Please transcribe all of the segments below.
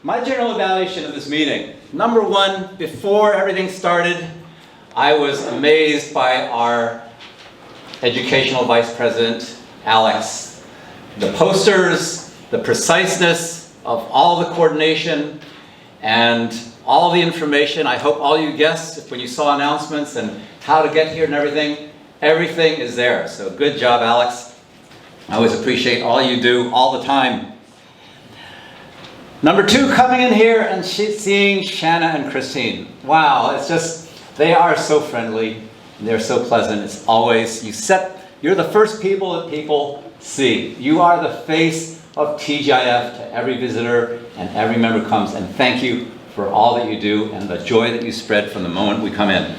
my general evaluation of this meeting. Number one, before everything started, I was amazed by our educational vice president, Alex. The posters, the preciseness of all the coordination, and all the information. I hope all you guests, when you saw announcements and how to get here and everything is there. So good job, Alex. I always appreciate all you do all the time. Number two, coming in here and seeing Shanna and Christine. Wow, it's just, they are so friendly. They're so pleasant. It's always, you're the first people that people see. You are the face of TGIF to every visitor and every member comes, and thank you for all that you do and the joy that you spread from the moment we come in.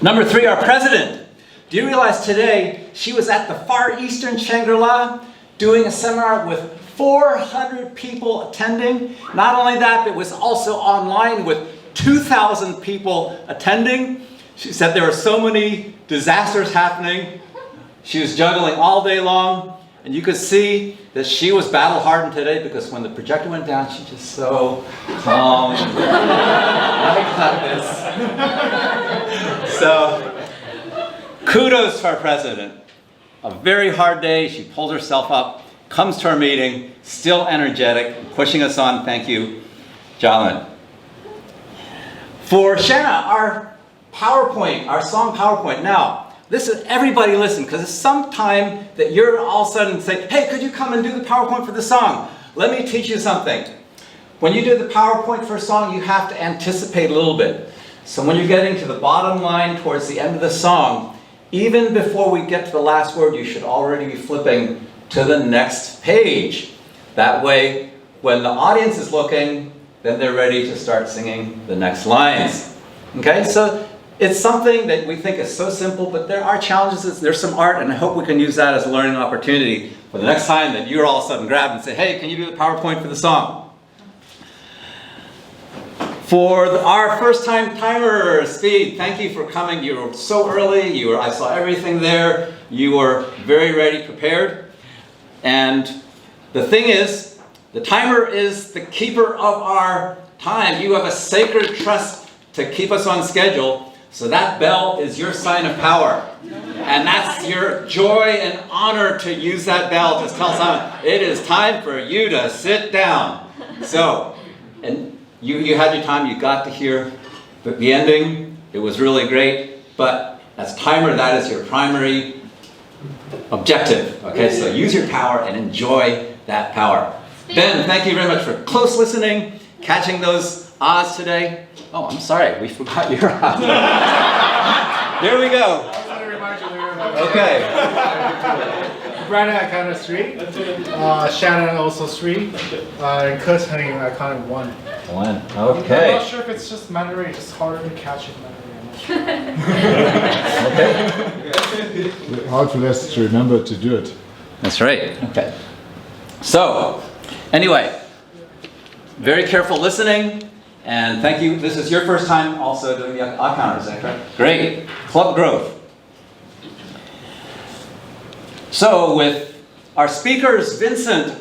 Number three, our president. Do you realize today she was at the Far Eastern Shangri-La doing a seminar with 400 people attending? Not only that, but it was also online with 2,000 people attending. She said there were so many disasters happening. She was juggling all day long, and you could see that she was battle-hardened today because when the projector went down, she just so calm and like this. So, kudos to our president. A very hard day. She pulled herself up, comes to our meeting, still energetic, pushing us on. Thank you, Jalen. For Shanna, our PowerPoint, our song PowerPoint. Now, this is everybody listen, because it's some time that you're all of a sudden say, hey, could you come and do the PowerPoint for the song? Let me teach you something. When you do the PowerPoint for a song, you have to anticipate a little bit. So when you're getting to the bottom line towards the end of the song, even before we get to the last word, you should already be flipping to the next page. That way, when the audience is looking, then they're ready to start singing the next lines. Okay, so it's something that we think is so simple, but there are challenges, there's some art, and I hope we can use that as a learning opportunity for the next time that you're all of a sudden grabbed and say, hey, can you do the PowerPoint for the song? For our first-time timer, Speed, thank you for coming. You were so early, I saw everything there. You were very ready, prepared. And the thing is, the timer is the keeper of our time. You have a sacred trust to keep us on schedule. So that bell is your sign of power. And that's your joy and honor to use that bell to tell someone, it is time for you to sit down. So, and you had your time, you got to hear the ending. It was really great. But as timer, that is your primary objective. Okay, so use your power and enjoy that power. Ben, thank you very much for close listening, catching those ahs today. Oh, I'm sorry, we forgot your ahs. There we go. I was going to remind you later. Okay. Brandon, I counted 3. Shannon also 3. And Kurt, I counted 1. 1. I'm Okay. not sure if it's just Mandarin, it's just harder to catch it Mandarin. Okay. Hard for us to remember to do it. That's right. Okay. So, anyway, very careful listening, and thank you. This is your first time also doing the ah counters, is that correct? Great. Club growth. So, with our speakers, Vincent,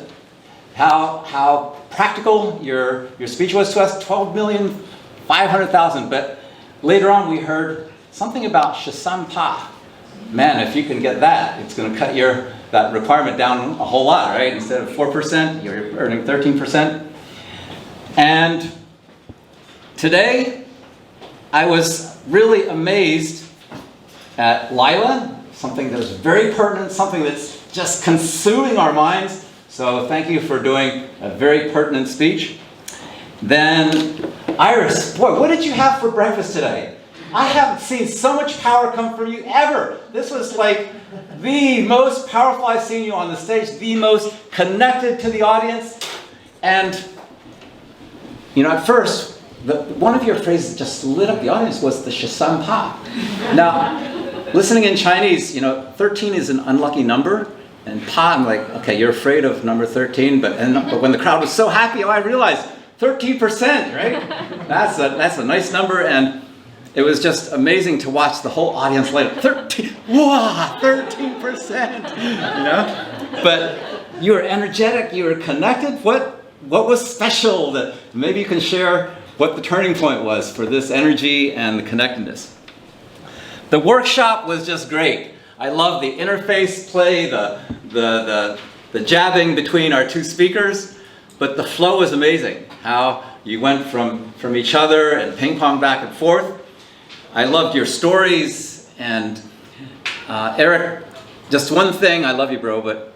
how practical your speech was to us, 12,500,000. But later on we heard something about Shisanpa. Man, if you can get that, it's going to cut that requirement down a whole lot, right? Instead of 4%, you're earning 13%. And today, I was really amazed at Lila, something that is very pertinent, something that's just consuming our minds. So thank you for doing a very pertinent speech. Then Iris, boy, what did you have for breakfast today? I haven't seen so much power come from you ever. This was like the most powerful I've seen you on the stage, the most connected to the audience. And, you know, at first, one of your phrases just lit up the audience was the Shisanpa. Now, listening in Chinese, 13 is an unlucky number. And Pa, I'm like, okay, you're afraid of number 13. But when the crowd was so happy, I realized 13%, right? That's a nice number. And it was just amazing to watch the whole audience light up. 13, wow, 13%, But you were energetic, you were connected. What what was special? That maybe you can share what the turning point was for this energy and the connectedness. The workshop was just great. I love the interface play, the jabbing between our two speakers, but the flow was amazing. How you went from each other and ping pong back and forth. I loved your stories, and Eric, just one thing, I love you, bro, but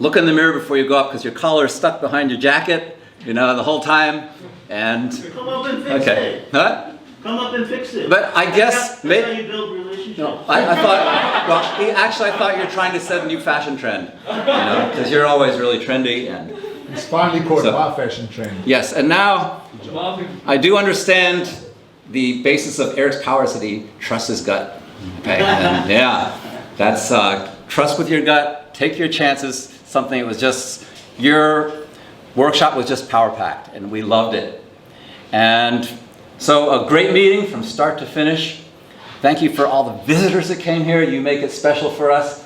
look in the mirror before you go up, because your collar is stuck behind your jacket, the whole time. And come up and fix it. Huh? Come up and fix it. But I guess That's maybe. how you build relationships. No, I thought. Well, actually, I thought you were trying to set a new fashion trend. Because you're always really trendy and. It's finally called So- bar fashion trend. Yes, and now I do understand the basis of Eric's power is that he trusts his gut. Okay, and yeah, that's trust with your gut. Take your chances. Something that was just your workshop was just power packed, and we loved it. And so a great meeting from start to finish. Thank you for all the visitors that came here. You make it special for us.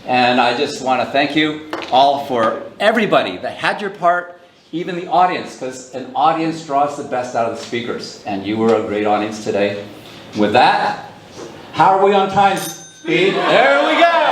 And I just want to thank you all for everybody that had your part, even the audience, because an audience draws the best out of the speakers. And you were a great audience today. With that, how are we on time, Speed? There we go.